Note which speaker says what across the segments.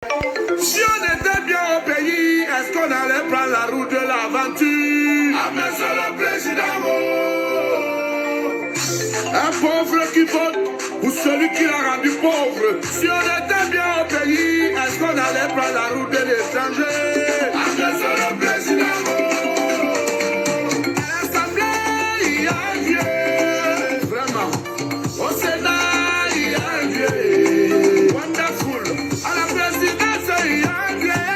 Speaker 1: Si on était bien au pays, est-ce qu'on allait prendre la route de l'aventure? Ah, monsieur le président, un pauvre qui vote ou celui qui l'a rendu pauvre. Si on était bien au pays, est-ce qu'on allait prendre la route de l'étranger? Ah, monsieur le président, à l'Assemblée, il y a un vieux, vraiment. Au Sénat, il y a un vieux, wonderful. À la présidence, il y a un vieux.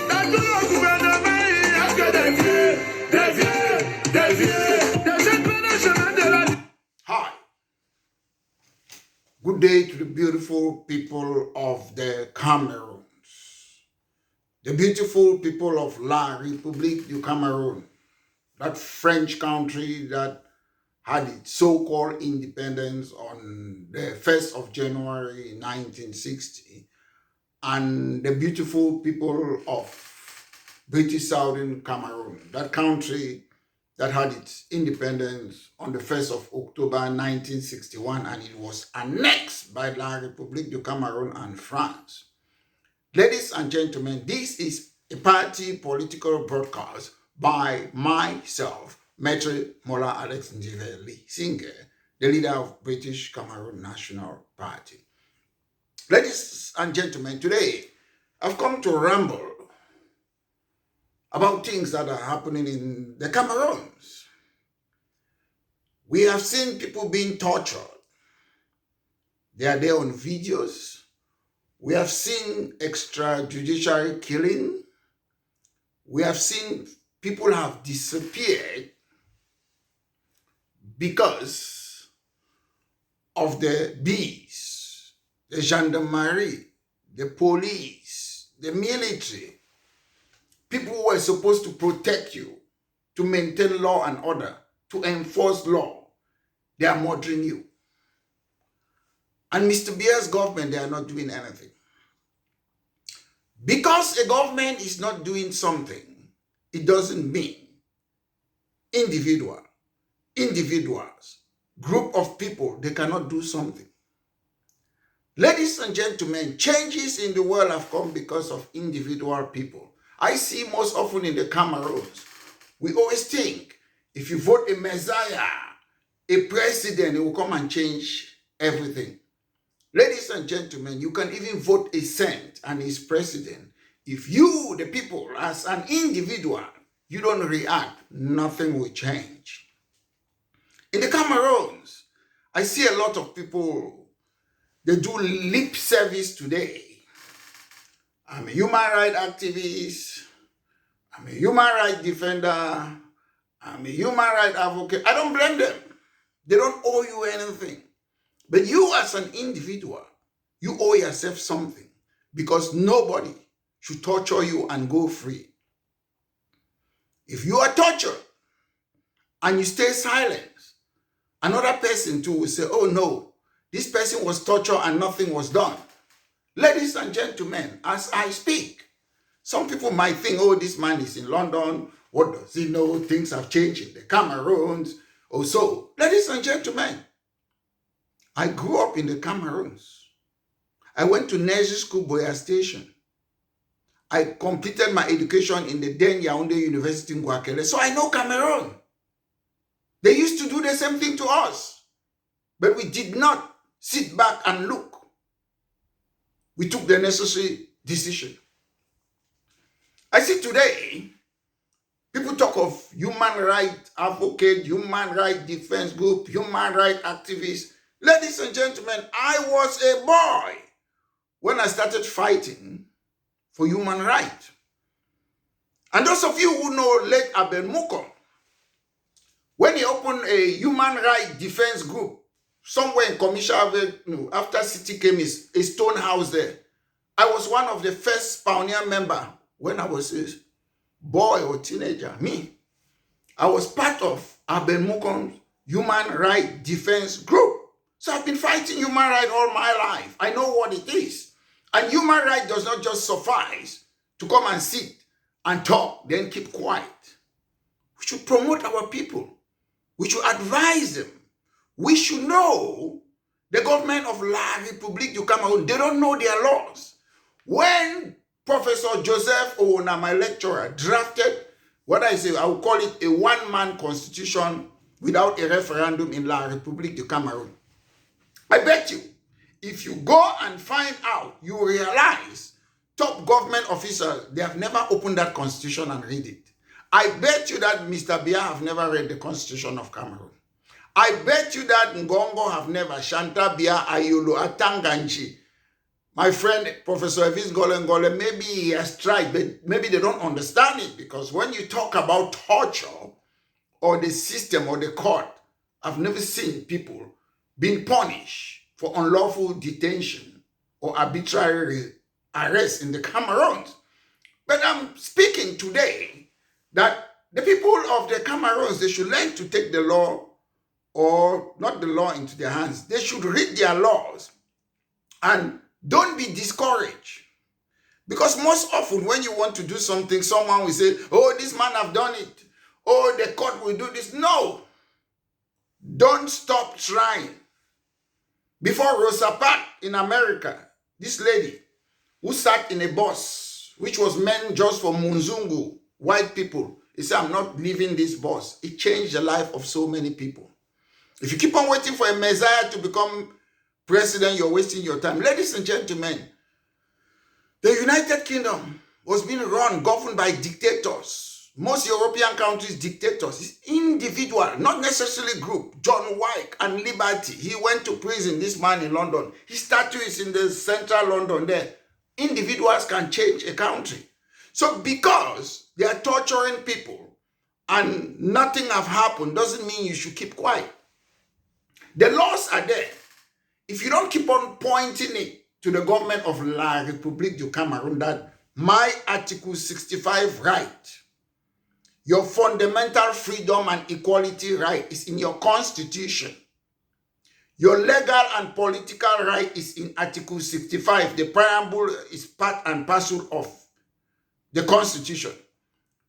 Speaker 1: Dans tout le gouvernement, il n'y a que des vieux, des vieux, des vieux. Des jeunes prennent le chemin de la vie.
Speaker 2: Hi. Good day to the beautiful people of the Cameroon. The beautiful people of La République du Cameroun, that French country that had its so-called independence on the 1st of January 1960, and the beautiful people of British Southern Cameroon, that country that had its independence on the 1st of October 1961, and it was annexed by La République du Cameroun and France. Ladies and gentlemen, this is a party political broadcast by myself, Maitre Mola Alex Ndiveli Singer, the leader of British Cameroon National Party. Ladies and gentlemen, today I've come to ramble about things that are happening in the Cameroons. We have seen people being tortured. They are there on videos. We have seen extrajudicial killing. We have seen people have disappeared because of the bees, the gendarmerie, the police, the military. People who were supposed to protect you, to maintain law and order, to enforce law. They are murdering you. And Mr. Bia's government, they are not doing anything. Because a government is not doing something, it doesn't mean individuals, group of people, they cannot do something. Ladies and gentlemen, changes in the world have come because of individual people. I see most often in the Cameroons, we always think if you vote a messiah, a president, it will come and change everything. Ladies and gentlemen, you can even vote a saint and his president. If you, the people, as an individual, you don't react, nothing will change. In the Cameroons, I see a lot of people, they do lip service today. I'm a human rights activist, I'm a human rights defender, I'm a human rights advocate. I don't blame them. They don't owe you anything. But you as an individual, you owe yourself something because nobody should torture you and go free. If you are tortured and you stay silent, another person too will say, oh no, this person was tortured and nothing was done. Ladies and gentlemen, as I speak, some people might think, oh, this man is in London. What does he know? Things have changed in the Cameroons or so. Ladies and gentlemen, I grew up in the Cameroons. I went to nursery school, Boya Station. I completed my education in the then Yaoundé University in Guakele. So I know Cameroon. They used to do the same thing to us. But we did not sit back and look. We took the necessary decision. I see today, people talk of human rights advocate, human rights defense group, human rights activists. Ladies and gentlemen, I was a boy when I started fighting for human rights. And those of you who know late Abel Mukon, when he opened a human rights defense group, somewhere in Commission, after City came, a stone house there, I was one of the first pioneer member when I was a boy or teenager, me. I was part of Abel Mukon's human rights defense group. So I've been fighting human rights all my life. I know what it is. And human rights does not just suffice to come and sit and talk, then keep quiet. We should promote our people. We should advise them. We should know the government of La République du Cameroun. They don't know their laws. When Professor Joseph Owona, my lecturer, drafted what I say, I will call it a one-man constitution without a referendum in La République du Cameroun. I bet you, if you go and find out, you realize top government officials, they have never opened that constitution and read it. I bet you that Mr. Biya have never read the constitution of Cameroon. I bet you that Ngongo have never, Shanta Biya, Ayolo, Atanganji. My friend, Professor Evis Golengole, maybe he has tried, but maybe they don't understand it, because when you talk about torture or the system or the court, I've never seen people being punished for unlawful detention or arbitrary arrest in the Cameroons. But I'm speaking today that the people of the Cameroons, they should learn to take the law, or not the law, into their hands. They should read their laws and don't be discouraged. Because most often when you want to do something, someone will say, oh, this man have done it. Oh, the court will do this. No. Don't stop trying. Before Rosa Parks in America, this lady who sat in a bus, which was meant just for Munzungu, white people, he said, I'm not leaving this bus. It changed the life of so many people. If you keep on waiting for a Messiah to become president, you're wasting your time. Ladies and gentlemen, the United Kingdom was being governed by dictators. Most European countries, dictators. It's individual, not necessarily group. John Wyke and Liberty. He went to prison, this man in London. His statue is in the central London there. Individuals can change a country. So because they are torturing people and nothing have happened, doesn't mean you should keep quiet. The laws are there. If you don't keep on pointing it to the government of La République du Cameroun that my Article 65 right, your fundamental freedom and equality right is in your constitution. Your legal and political right is in Article 65. The preamble is part and parcel of the constitution.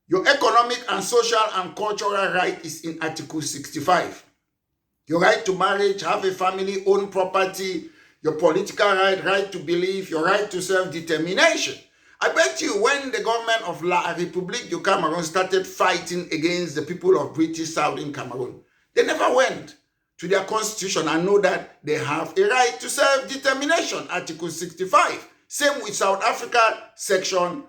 Speaker 2: Your economic and social and cultural right is in Article 65. Your right to marriage, have a family, own property, your political right, right to believe, your right to self-determination. I bet you when the government of La République du Cameroun started fighting against the people of British Southern Cameroon, they never went to their constitution and know that they have a right to self-determination, Article 65. Same with South Africa, Section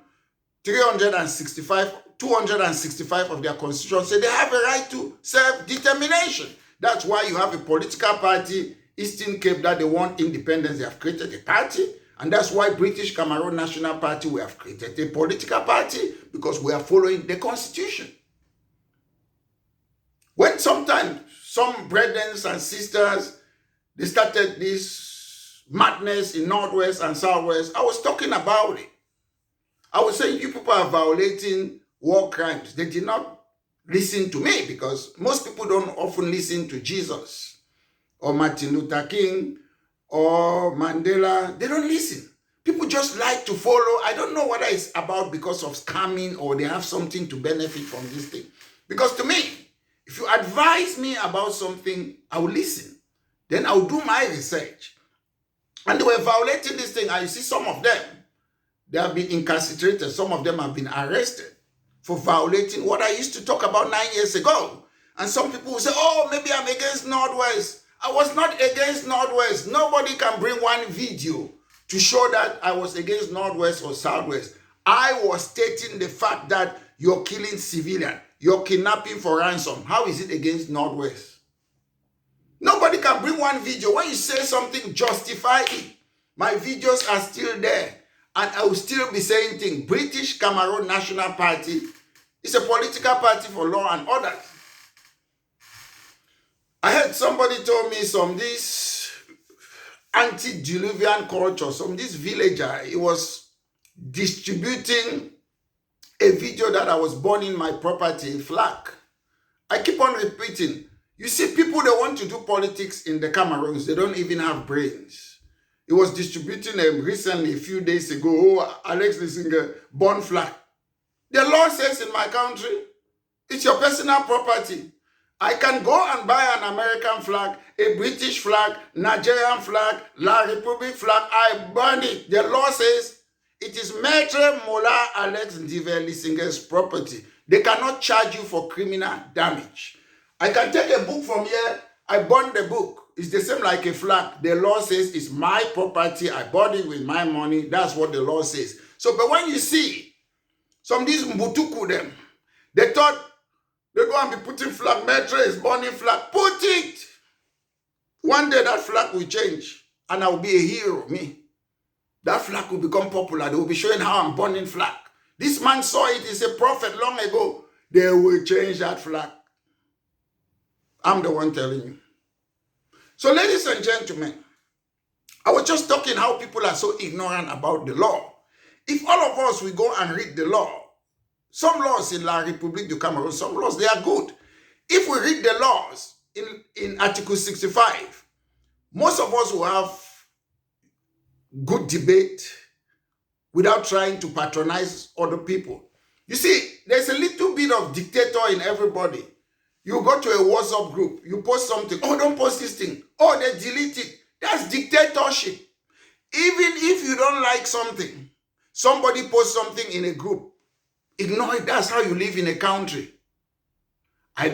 Speaker 2: 365, 265 of their constitution say they have a right to self-determination. That's why you have a political party, Eastern Cape, that they want independence. They have created a party. And that's why British Cameroon National Party, we have created a political party, because we are following the constitution. When sometimes some brethren and sisters, they started this madness in Northwest and Southwest, I was talking about it. I was saying you people are violating war crimes. They did not listen to me, because most people don't often listen to Jesus or Martin Luther King or Mandela. They don't listen. People just like to follow. I don't know whether it's about because of scamming or they have something to benefit from this thing. Because to me, if you advise me about something, I will listen. Then I will do my research. And they were violating this thing. I see some of them, they have been incarcerated. Some of them have been arrested for violating what I used to talk about 9 years ago. And some people will say, oh, maybe I'm against Northwest. I was not against Northwest. Nobody can bring one video to show that I was against Northwest or Southwest. I was stating the fact that you're killing civilians. You're kidnapping for ransom. How is it against Northwest? Nobody can bring one video. When you say something, justify it. My videos are still there. And I will still be saying things. British Cameroon National Party is a political party for law and order. I heard somebody told me this antediluvian culture, this villager, he was distributing a video that I was burning my property flag. I keep on repeating. You see, people, they want to do politics in the Cameroons. They don't even have brains. He was distributing recently, a few days ago, oh, Alex Lissinger, burn flag. The law says in my country, it's your personal property. I can go and buy an American flag, a British flag, Nigerian flag, La Republic flag. I burn it. The law says It is Maître Mola Alex Ndive-Lisinger's property. They cannot charge you for criminal damage. I can take a book from here. I bought the book. It's the same like a flag. The law says it's my property. I bought it with my money. That's what the law says. So, but when you see some of these Mbutuku them, they thought they're going to be putting flag. Maître is burning flag. Put it. One day that flag will change and I will be a hero, me. That flag will become popular. They will be showing how I'm burning flag. This man saw it. He's a prophet long ago. They will change that flag. I'm the one telling you. So, ladies and gentlemen, I was just talking how people are so ignorant about the law. If all of us, we go and read the law, some laws in La Republique du Cameroun, some laws, they are good. If we read the laws in Article 65, most of us will have good debate without trying to patronize other people. You see, there's a little bit of dictator in everybody. You go to a WhatsApp group, you post something, oh, don't post this thing. Oh, they delete it. That's dictatorship. Even if you don't like something, somebody posts something in a group, ignore it. That's how you live in a country. I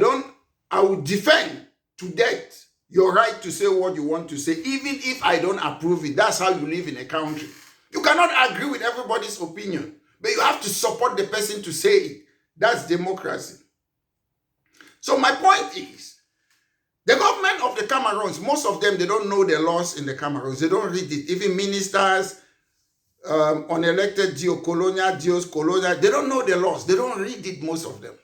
Speaker 2: will defend to death your right to say what you want to say, even if I don't approve it. That's how you live in a country. You cannot agree with everybody's opinion, but you have to support the person to say it. That's democracy. So my point is, the government of the Cameroons, most of them, they don't know the laws in the Cameroons. They don't read it. Even ministers, unelected Dios colonial, they don't know the laws. They don't read it, most of them.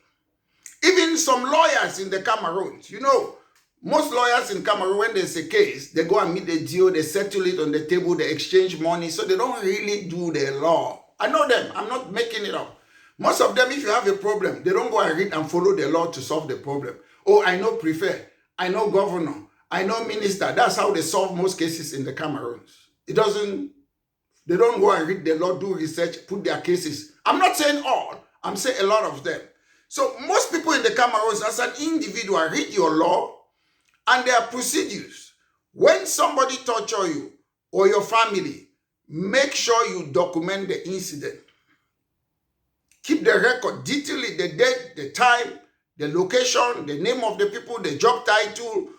Speaker 2: Even some lawyers in the Cameroons, you know, most lawyers in Cameroon, when there's a case, they go and meet the deal, they settle it on the table, they exchange money, so they don't really do the law. I know them. I'm not making it up. Most of them, if you have a problem, they don't go and read and follow the law to solve the problem. Oh, I know prefect, I know governor, I know minister. That's how they solve most cases in the Cameroons. They don't go and read the law, do research, put their cases. I'm not saying all, I'm saying a lot of them. So most people in the Cameroons, as an individual, read your law and their procedures. When somebody torture you or your family, make sure you document the incident. Keep the record, detail it, the date, the time, the location, the name of the people, the job title,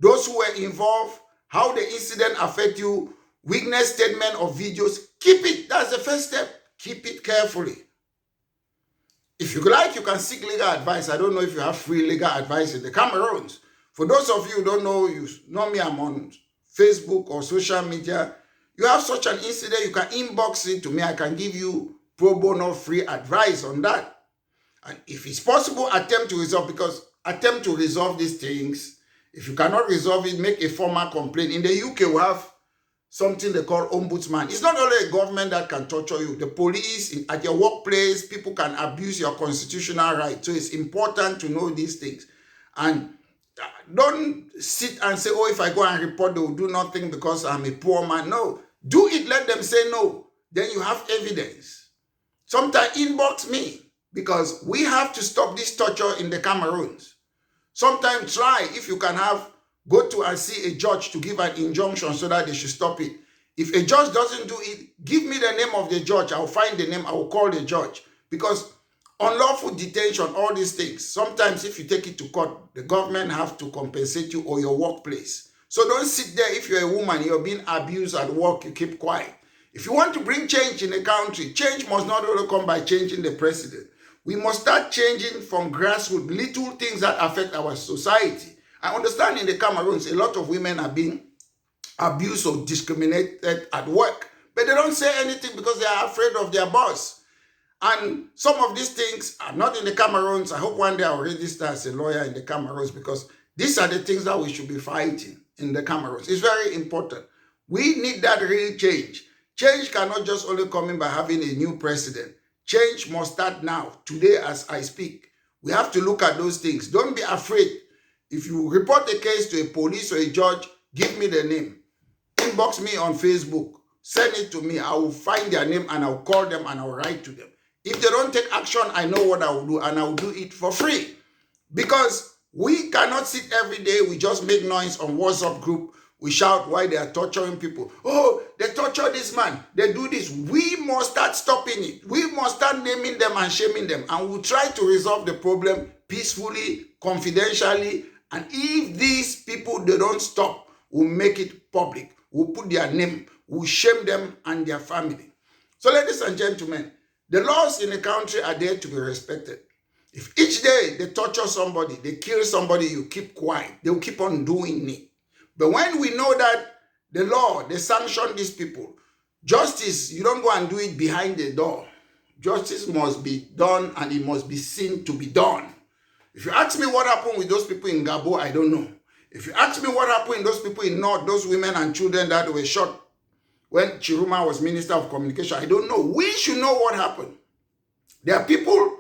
Speaker 2: those who were involved, how the incident affect you, witness statement or videos. Keep it. That's the first step. Keep it carefully. If you like, you can seek legal advice. I don't know if you have free legal advice in the Cameroons. For those of you who don't know, you know me, I'm on Facebook or social media. You have such an incident, you can inbox it to me. I can give you pro bono free advice on that. And if it's possible, attempt to resolve, because attempt to resolve these things. If you cannot resolve it, make a formal complaint. In the UK, we have something they call ombudsman. It's not only a government that can torture you. The police, at your workplace, people can abuse your constitutional right. So it's important to know these things. And don't sit and say, oh, if I go and report, they will do nothing because I'm a poor man. No. Do it. Let them say no. Then you have evidence. Sometimes inbox me, because we have to stop this torture in the Cameroons. Sometimes try, if you can go to and see a judge to give an injunction so that they should stop it. If a judge doesn't do it, give me the name of the judge. I'll find the name. I will call the judge. Because unlawful detention, all these things, sometimes if you take it to court, the government have to compensate you or your workplace. So don't sit there. If you're a woman, you're being abused at work, you keep quiet. If you want to bring change in a country, change must not only come by changing the president. We must start changing from grassroots, little things that affect our society. I understand in the Cameroons, a lot of women are being abused or discriminated at work, but they don't say anything because they are afraid of their boss. And some of these things are not in the Cameroons. I hope one day I'll register as a lawyer in the Cameroons, because these are the things that we should be fighting in the Cameroons. It's very important. We need that real change. Change cannot just only come in by having a new president. Change must start now, today as I speak. We have to look at those things. Don't be afraid. If you report a case to a police or a judge, give me the name. Inbox me on Facebook. Send it to me. I will find their name and I'll call them and I'll write to them. If they don't take action, I know what I will do, and I will do it for free. Because we cannot sit every day, we just make noise on WhatsApp group. We shout why they are torturing people. Oh, they torture this man. They do this. We must start stopping it. We must start naming them and shaming them. And we'll try to resolve the problem peacefully, confidentially. And if these people, they don't stop, we'll make it public. We'll put their name. We'll shame them and their family. So ladies and gentlemen, the laws in the country are there to be respected. If each day they torture somebody, they kill somebody, you keep quiet. They'll keep on doing it. But when we know that the law, they sanction these people, justice, you don't go and do it behind the door. Justice must be done and it must be seen to be done. If you ask me what happened with those people in Gabo, I don't know. If you ask me what happened with those people in North, those women and children that were shot when Chiruma was Minister of Communication, I don't know. We should know what happened. There are people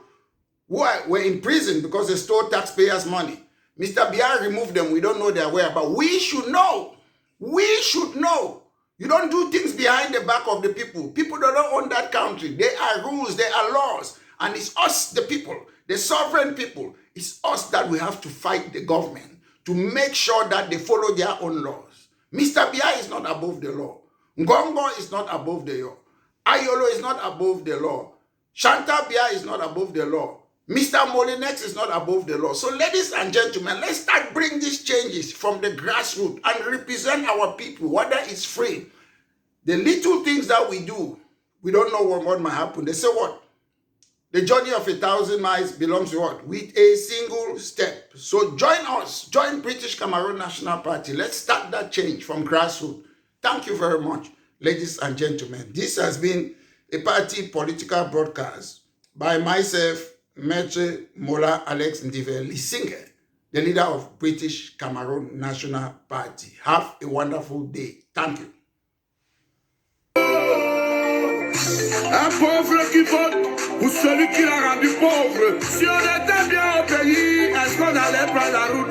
Speaker 2: who were in prison because they stole taxpayers' money. Mr. Biya removed them. We don't know their whereabouts. We should know. We should know. You don't do things behind the back of the people. People don't own that country. There are rules. There are laws. And it's us, the people, the sovereign people. It's us that we have to fight the government to make sure that they follow their own laws. Mr. Biya is not above the law. Ngongo is not above the law. Ayolo is not above the law. Shanta Biya is not above the law. Mr. Molinex is not above the law. So ladies and gentlemen, let's start bringing these changes from the grassroots and represent our people, whether it's free. The little things that we do, we don't know what might happen. They say what? The journey of 1,000 miles belongs to what? With a single step. So join us. Join British Cameroon National Party. Let's start that change from grassroots. Thank you very much, ladies and gentlemen. This has been a party political broadcast by myself, Maitre Mola Alex Ndive Lisinge, the leader of British Cameroon National Party. Have a wonderful day. Thank you.
Speaker 1: Un pauvre qui vote ou celui qui l'a rendu pauvre. Si on était bien au pays, est-ce qu'on allait prendre la route?